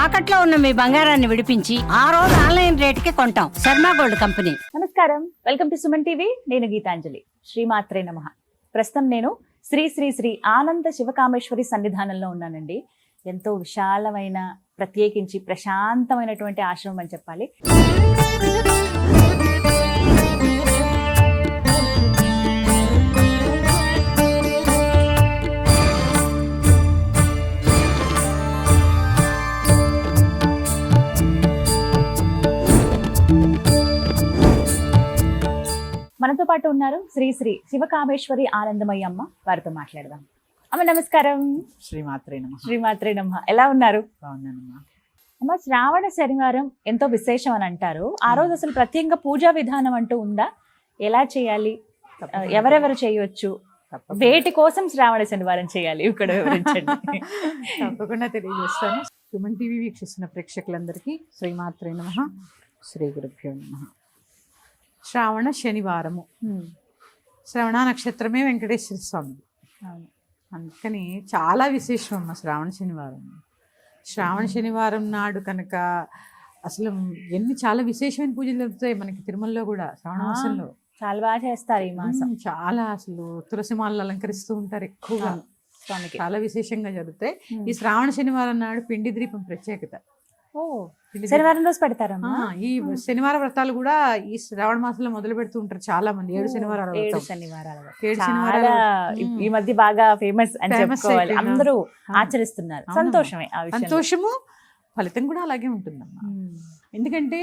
తాకట్లో ఉన్న మీ బంగారాన్ని విడిపించి ఆ రోజు ఆన్లైన్ రేటుకి కొంటాం. Sharma gold company. నమస్కారం, వెల్కమ్ టు సుమన్ టీవీ. నేను గీతాంజలి. శ్రీమాత్రే నమః. ప్రస్తుతం నేను శ్రీ శ్రీ శ్రీ ఆనంద శివకామేశ్వరి సన్నిధానంలో ఉన్నానండి. ఎంతో విశాలమైన, ప్రత్యేకించి ప్రశాంతమైనటువంటి ఆశ్రమం అని చెప్పాలి. మనతో పాటు ఉన్నారు శ్రీ శ్రీ శివకామేశ్వరి ఆనందమయ్య అమ్మ. వారితో మాట్లాడదాం. అమ్మ నమస్కారం. శ్రీమాత్రే నమః. శ్రీమాత్రే నమః. ఎలా ఉన్నారు? బాగున్నానమ్మా. అమ్మ, శ్రావణ శనివారం ఎంతో విశేషం అని అంటారు. ఆ రోజు అసలు ప్రత్యేకంగా పూజా విధానం అంటూ ఉందా? ఎలా చేయాలి? ఎవరెవరు చేయొచ్చు? వేటి కోసం శ్రావణ శనివారం చేయాలి? ఇక్కడ వివరించండి. తప్పకుండా తెలియజేస్తాను. సుమన్ టీవీ వీక్షిస్తున్న ప్రేక్షకులందరికీ శ్రీమాత్రే నమః, శ్రీ గురుభ్యో నమః. శ్రావణ శనివారము, శ్రవణ నక్షత్రమే వెంకటేశ్వర స్వామి. అందుకని చాలా విశేషం అమ్మ శ్రావణ శనివారం. శ్రావణ శనివారం నాడు కనుక అసలు చాలా విశేషమైన పూజలు జరుగుతాయి మనకి తిరుమలలో కూడా. శ్రావణ మాసంలో చాలా బాగా చేస్తారు ఈ మాసం. చాలా అసలు తులసి మాలలు అలంకరిస్తూ ఉంటారు ఎక్కువగా. స్వామికి చాలా విశేషంగా జరుగుతాయి. ఈ శ్రావణ శనివారం నాడు పిండి దీపం ప్రత్యేకత. శనివారం రోజు పెడతారమ్మా. ఈ శనివార వ్రతాలు కూడా ఈ శ్రావణ మాసంలో మొదలు పెడుతూ ఉంటారు చాలా మంది. 7 శనివారాలు. 7 శనివారాలు ఈ మధ్య బాగా ఫేమస్ అని చెప్పుకోవాలి. అందరూ ఆచరిస్తున్నారు. సంతోషమే. సంతోషము, ఫలితం కూడా అలాగే ఉంటుందమ్మా. ఎందుకంటే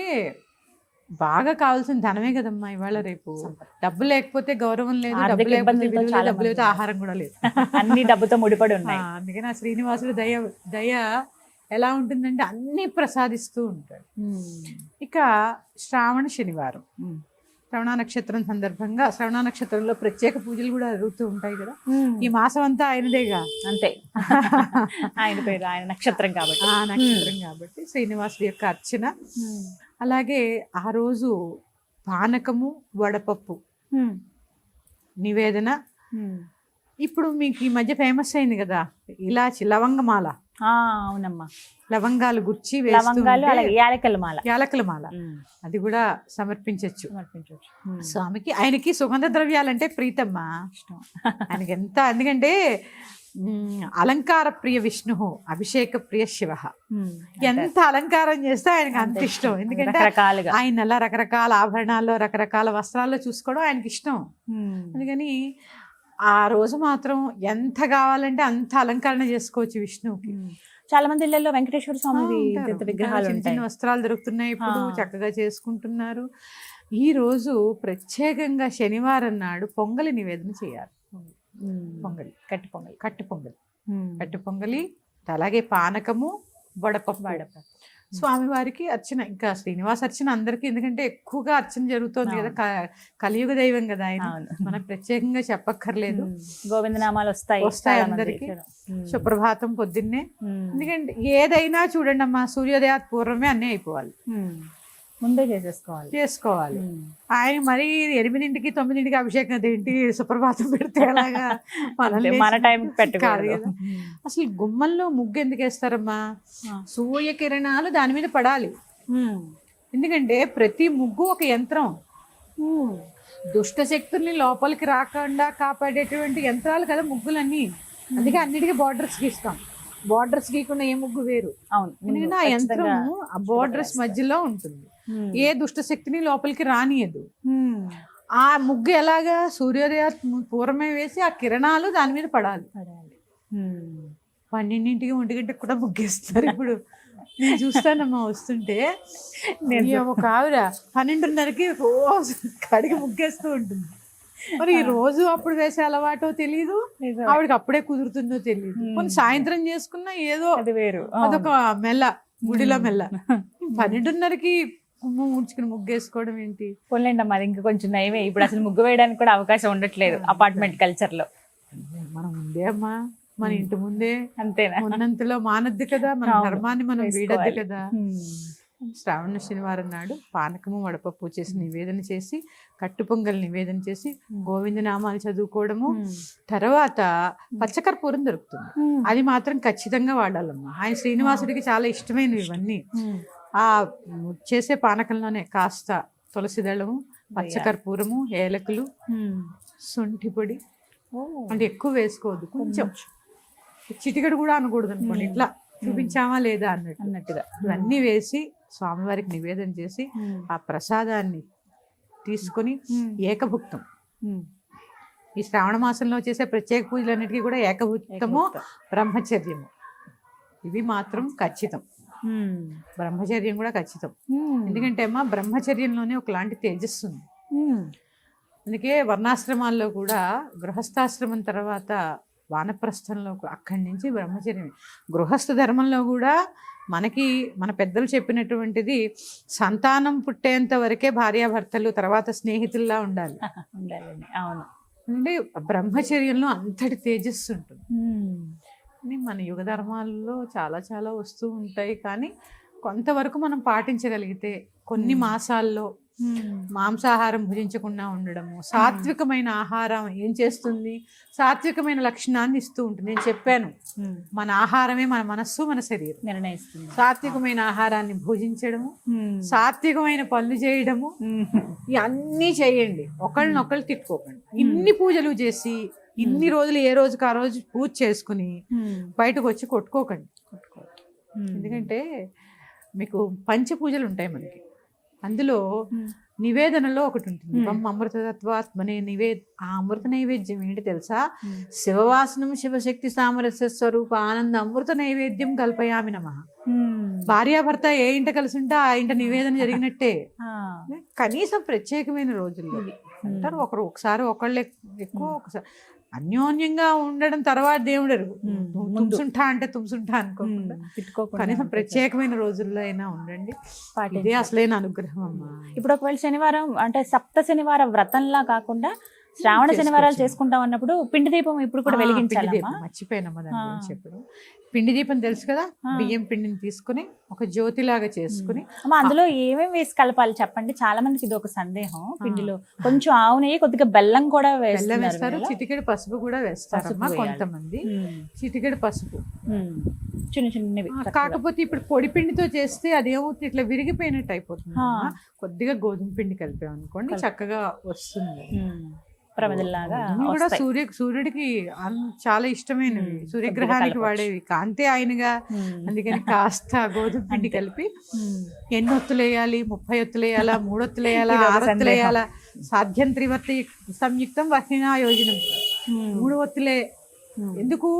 బాగా కావాల్సిన ధనమే కదమ్మా ఇవాళ రేపు. డబ్బు లేకపోతే గౌరవం లేదు, డబ్బు లేకపోతే ఆహారం కూడా లేదు. అన్ని డబ్బుతో ముడిపడి ఉన్నాయి. అందుకని ఆ శ్రీనివాసుడు దయ ఎలా ఉంటుందంటే అన్ని ప్రసాదిస్తూ ఉంటాడు. ఇక శ్రావణ శనివారం, శ్రవణ నక్షత్రం సందర్భంగా శ్రవణ నక్షత్రంలో ప్రత్యేక పూజలు కూడా జరుగుతూ ఉంటాయి కదా. ఈ మాసం అంతా ఆయనదేగా. అంతే, ఆయన పేరు, ఆయన నక్షత్రం కాబట్టి. ఆ నక్షత్రం కాబట్టి శ్రీనివాసుడి యొక్క అర్చన. అలాగే ఆ రోజు పానకము, వడపప్పు నివేదన. ఇప్పుడు మీకు ఈ మధ్య ఫేమస్ అయింది కదా ఇలాచి లవంగమాల. అవునమ్మా, లవంగాలు గుచ్చి యాలకల మాల, అది కూడా సమర్పించవచ్చు స్వామికి. ఆయనకి సుగంధ ద్రవ్యాలంటే ప్రీతమ్మా, ఇష్టం ఆయనకి ఎంత. ఎందుకంటే అలంకార ప్రియ విష్ణు, అభిషేక ప్రియ శివ. ఎంత అలంకారం చేస్తే ఆయనకి అంత ఇష్టం. ఎందుకంటే ఆయన అలా రకరకాల ఆభరణాల్లో, రకరకాల వస్త్రాల్లో చూసుకోవడం ఆయనకి ఇష్టం. అందుకని ఆ రోజు మాత్రం ఎంత కావాలంటే అంత అలంకరణ చేసుకోవచ్చు విష్ణువుకి. చాలా మంది ఇళ్లలో వెంకటేశ్వర స్వామి విగ్రహాలు, చిన్న వస్త్రాలు దొరుకుతున్నాయి ఇప్పుడు, చక్కగా చేసుకుంటున్నారు. ఈ రోజు ప్రత్యేకంగా శనివారం నాడు పొంగలి నివేదన చేయాలి. పొంగలి, కట్టి పొంగలి, అలాగే పానకము, వడపప్పు. స్వామివారికి అర్చన, ఇంకా శ్రీనివాస అర్చన అందరికీ. ఎందుకంటే ఎక్కువగా అర్చన జరుగుతోంది కదా, కలియుగ దైవం కదా ఆయన, మనకు ప్రత్యేకంగా చెప్పక్కర్లేదు. గోవిందనామాలు వస్తాయి అందరికి. సుప్రభాతం పొద్దున్నే. ఎందుకంటే ఏదైనా చూడండి అమ్మా, సూర్యోదయాత్ పూర్వమే అన్నీ అయిపోవాలి, ముందే చేసుకోవాలి. ఆయన మరి 8ంటికి 9ంటికి అభిషేకం అదేంటి, సుప్రభాతం పెడితే అలాగా మన టైం పెట్టాలి కదా. అసలు గుమ్మంలో ముగ్గు ఎందుకు వేస్తారమ్మా? సూర్యకిరణాలు దాని మీద పడాలి. ఎందుకంటే ప్రతి ముగ్గు ఒక యంత్రం. దుష్ట శక్తుల్ని లోపలికి రాకుండా కాపాడేటువంటి యంత్రాలు కదా ముగ్గులన్నీ. అందుకే అన్నిటికీ బార్డర్స్ గీస్తాం. బార్డర్స్ గీయకుండా ఏ ముగ్గు వేరు. ఎందుకంటే ఆ యంత్రం ఆ బార్డర్స్ మధ్యలో ఉంటుంది, ఏ దుష్ట శక్తిని లోపలికి రానియదు. ఆ ముగ్గు ఎలాగా సూర్యోదయ పూర్వమే వేసి ఆ కిరణాలు దాని మీద పడాలి. 12ంటికి 1 కూడా ముగ్గేస్తారు. ఇప్పుడు నేను చూస్తానమ్మా వస్తుంటే, ఒక ఆవిడ 12:30కి కడిగి ముగ్గేస్తూ ఉంటుంది. మరి ఈ రోజు అప్పుడు వేసే అలవాటో తెలియదు, ఆవిడకి అప్పుడే కుదురుతుందో తెలియదు. కొన్ని సాయంత్రం చేసుకున్నా ఏదో అది వేరు, అదొక మెల్ల, గుడిలో మెల్ల. 12:30కి ముడుచుకుని ముగ్గేసుకోవడం ఏంటి? పోలేండి అమ్మా, అది ఇంకా కొంచెం నయమే. ఇప్పుడు అసలు ముగ్గు వేయడానికి కూడా అవకాశం ఉండట్లేదు అపార్ట్మెంట్ కల్చర్ లో. మనం ఉందే అమ్మా, మన ఇంటి ముందే అంతేనా? ఉన్నంతలో మానద్దు కదా, మన ధర్మాన్ని మనం వీడద్దు కదా. శ్రావణ శనివారం నాడు పానకము వడపప్పు చేసి నివేదన చేసి కట్టు పొంగల్ నివేదన చేసి గోవిందనామాలు చదువుకోవడము. తర్వాత పచ్చకర్పూరం దొరుకుతుంది, అది మాత్రం ఖచ్చితంగా వాడాలమ్మా. ఆయన శ్రీనివాసుడికి చాలా ఇష్టమైనవి ఇవన్నీ. ఆ చేసే పానకంలోనే కాస్త తులసి దళము, పచ్చకర్పూరము, ఏలకులు, శొంఠి పొడి, అంటే ఎక్కువ వేసుకోవద్దు, కొంచెం చిటికెడు కూడా అనకూడదు అనుకోండి, ఇట్లా చూపించామా లేదా అన్నట్టుగా ఇవన్నీ వేసి స్వామివారికి నివేదన చేసి ఆ ప్రసాదాన్ని తీసుకొని ఏకభుక్తం. ఈ శ్రావణ మాసంలో చేసే ప్రత్యేక పూజలన్నిటికీ కూడా ఏకభుక్తము, బ్రహ్మచర్యము, ఇవి మాత్రం ఖచ్చితం. బ్రహ్మచర్యం కూడా ఖచ్చితం. ఎందుకంటే అమ్మా బ్రహ్మచర్యంలోనే ఒకలాంటి తేజస్సు ఉంది. అందుకే వర్ణాశ్రమాల్లో కూడా గృహస్థాశ్రమం తర్వాత వానప్రస్థంలో అక్కడి నుంచి బ్రహ్మచర్యం. గృహస్థ ధర్మంలో కూడా మనకి మన పెద్దలు చెప్పినటువంటిది సంతానం పుట్టేంత వరకే భార్యాభర్తలు, తర్వాత స్నేహితుల్లా ఉండాలి. అవును, అంటే బ్రహ్మచర్యంలో అంతటి తేజస్సు ఉంటుంది. మన యుగ ధర్మాల్లో చాలా చాలా వస్తూ ఉంటాయి, కానీ కొంతవరకు మనం పాటించగలిగితే కొన్ని మాసాల్లో మాంసాహారం భుజించకుండా ఉండడము, సాత్వికమైన ఆహారం ఏం చేస్తుంది, సాత్వికమైన లక్షణాన్ని ఇస్తూ ఉంటుంది. నేను చెప్పాను, మన ఆహారమే మన మనస్సు మన శరీరం నిర్ణయిస్తుంది. సాత్వికమైన ఆహారాన్ని భుజించడము, సాత్వికమైన పనులు చేయడము, ఇవన్నీ చేయండి. ఒకళ్ళనొకళ్ళు తిట్టుకోకండి. ఇన్ని పూజలు చేసి ఇన్ని రోజులు ఏ రోజుకి ఆ రోజు పూజ చేసుకుని బయటకు వచ్చి కొట్టుకోకండి. ఎందుకంటే మీకు పంచపూజలు ఉంటాయి మనకి, అందులో నివేదనలో ఒకటి ఉంటుంది, అమృతతత్వాత్మనే ఆ అమృత నైవేద్యం ఏంటి తెలుసా? శివవాసనం శివశక్తి సామరస్య స్వరూప ఆనంద అమృత నైవేద్యం కల్పయామి నమః. భార్యాభర్త ఏ ఇంట కలిసి ఉంటే ఆ ఇంట నివేదన జరిగినట్టే. కనీసం ప్రత్యేకమైన రోజుల్లో అంటారు, ఒకసారి ఒకళ్ళు ఎక్కువ, ఒకసారి అన్యోన్యంగా ఉండడం తర్వాత దేవుడు తుంసుంటా అంటే తుంసుంటా అనుకోకుండా కనీసం ప్రత్యేకమైన రోజుల్లో అయినా ఉండండి. ఇదే అసలైన అనుగ్రహం అమ్మా. ఇప్పుడు ఒకవేళ శనివారం అంటే సప్త శనివారం వ్రతంలా కాకుండా శ్రావణ శనివారాలు చేసుకుంటాం అన్నప్పుడు పిండి దీపం ఇప్పుడు కూడా వెలిగించాలి. మర్చిపోయినమ్మా దాని గురించి చెప్పడం. పిండి దీపం తెలుసు కదా, బియ్యం పిండిని తీసుకుని ఒక జ్యోతిలాగా చేసుకుని అందులో ఏమేమి వేసి కలపాలి చెప్పండి. చాలా మందికి ఇది ఒక సందేహం. పిండిలో కొంచెం ఆవు నెయ్యి, కొద్దిగా బెల్లం కూడా వేస్తారు, చిటికెడు పసుపు కూడా వేస్తారమ్మా కొంతమంది. చిటికెడు పసుపు చిన్న చిన్నవి. కాకపోతే ఇప్పుడు పొడి పిండితో చేస్తే అదేమవుతుంది, ఇట్లా విరిగిపోయినట్టు అయిపోతుంది. కొద్దిగా గోధుమ పిండి కలిపాం అనుకోండి చక్కగా వస్తుంది. ప్రమదల్లాగా కూడా సూర్యుడికి చాలా ఇష్టమైనవి, సూర్యగ్రహానికి వాడేవి, కాంతే ఆయనగా. అందుకని కాస్త గోధుమ పిండి కలిపి ఎన్ని ఒత్తులు వేయాలి, 30 ఒత్తులు వేయాలా, 3 ఒత్తులు వేయాలా, 6 ఒత్తులు వేయాలా, సాధ్యం త్రివర్తి సంయుక్తం వహ్నినా యోజనం, 3 ఒత్తులే. ఎందుకు?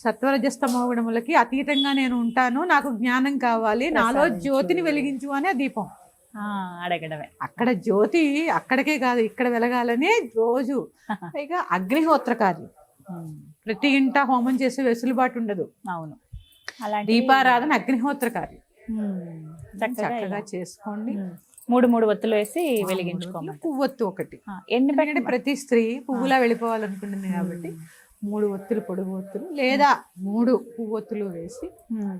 సత్వరజస్తమోగుణములకి అతీతంగా నేను ఉంటాను, నాకు జ్ఞానం కావాలి, నాలో జ్యోతిని వెలిగించు అనే దీపం అడగడమే. అక్కడ జ్యోతి అక్కడికే కాదు ఇక్కడ వెలగాలని రోజు. పైగా అగ్నిహోత్ర కార్యం, ప్రతి ఇంట హోమం చేసే వెసులుబాటు ఉండదు. అవును, అలాంటి దీపారాధన అగ్నిహోత్ర కార్యం చక్కగా చేసుకోండి. 3 ఒత్తులు వేసి వెలిగించుకోండి. పువ్వొత్తు ఒకటి, ఎందుకంటే ప్రతి స్త్రీ పువ్వులా వెళ్ళిపోవాలనుకుంటుంది కాబట్టి 3 ఒత్తులు పొడుగు ఒత్తులు లేదా 3 పువ్వొత్తులు వేసి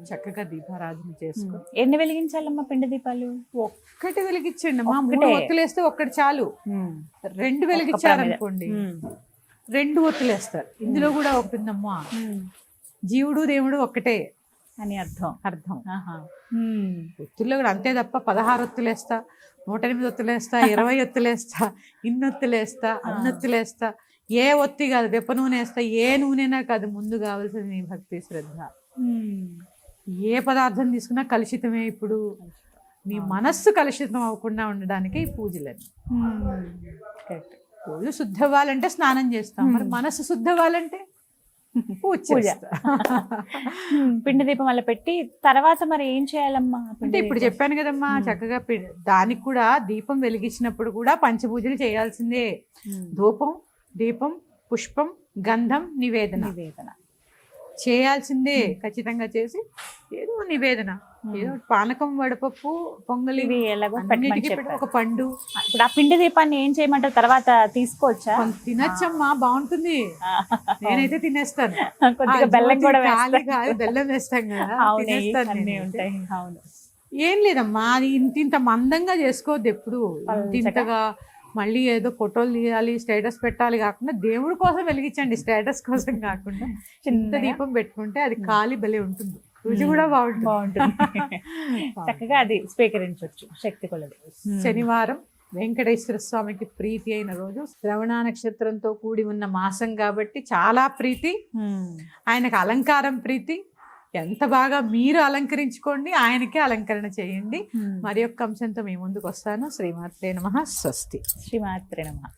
చక్కగా దీపారాధన చేసుకుని. ఎన్ని వెలిగించాలమ్మా పిండి దీపాలు? ఒక్కటి వెలిగించండి అమ్మా. 3 ఒత్తులు వేస్తే ఒక్కటి చాలు. 2 వెలిగించారనుకోండి 2 ఒత్తులు వేస్తారు. ఇందులో కూడా ఒకటి ఉందమ్మా, జీవుడు దేవుడు ఒక్కటే అని అర్థం. ఒత్తుల్లో కూడా అంతే తప్ప 16 ఒత్తులు వేస్తా, 108 ఒత్తులు వేస్తా, 20 ఒత్తులు వేస్తా, ఇన్నొత్తులు వేస్తా, అన్నొత్తులు వేస్తా, ఏ ఒత్తి కాదు, వెప్ప నూనె వేస్తా, ఏ నూనెనా కాదు. ముందు కావాల్సింది నీ భక్తి శ్రద్ధ. ఏ పదార్థం తీసుకున్నా కలుషితమే. ఇప్పుడు నీ మనస్సు కలుషితం అవ్వకుండా ఉండడానికి ఈ పూజలని. రోజు శుద్ధ అవ్వాలంటే స్నానం చేస్తాం, మరి మనస్సు శుద్ధ అవ్వాలంటే పూజ. పిండి దీపం వల్ల పెట్టి తర్వాత మరి ఏం చేయాలమ్మా? అంటే ఇప్పుడు చెప్పాను కదమ్మా, చక్కగా దానికి కూడా దీపం వెలిగించినప్పుడు కూడా పంచపూజలు చేయాల్సిందే. ధూపం, దీపం, పుష్పం, గంధం, నివేదన చేయాల్సిందే. ఖచ్చితంగా చేసి ఏదో నివేదన, ఏదో పానకం, వడపప్పు, పొంగలి, ఒక పండు. ఇప్పుడు ఆ పిండి దీపాన్ని ఏం చేయమంటారు? తర్వాత తీసుకోవచ్చా? తినచ్చమ్మా, బాగుంటుంది. నేనైతే తినేస్తాను. కొద్దిగా బెల్లం కూడా బెల్లం వేస్తాం కదా. అవును. ఏం లేదమ్మా, అది ఇంత మందంగా చేసుకోవద్దు ఎప్పుడు. ఇంతగా మళ్ళీ ఏదో ఫోటోలు తీయాలి, స్టేటస్ పెట్టాలి కాకుండా దేవుడి కోసం వెలిగించండి, స్టేటస్ కోసం కాకుండా. చిన్న దీపం పెట్టుకుంటే అది కాలి భలే ఉంటుంది, రుచి కూడా బాగుంటుంది. చక్కగా అది స్వీకరించవచ్చు శక్తి కొలది. శనివారం వెంకటేశ్వర స్వామికి ప్రీతి అయిన రోజు, శ్రవణ నక్షత్రంతో కూడి ఉన్న మాసం కాబట్టి చాలా ప్రీతి. ఆయనకు అలంకారం ప్రీతి. ఎంత బాగా మీరు అలంకరించుకోండి, ఆయనకే అలంకరణ చేయండి. మరి యొక్క అంశంతో మీ ముందుకు వస్తాను. శ్రీమాత్రే నమః. స్వస్తి. శ్రీమాత్రే నమః.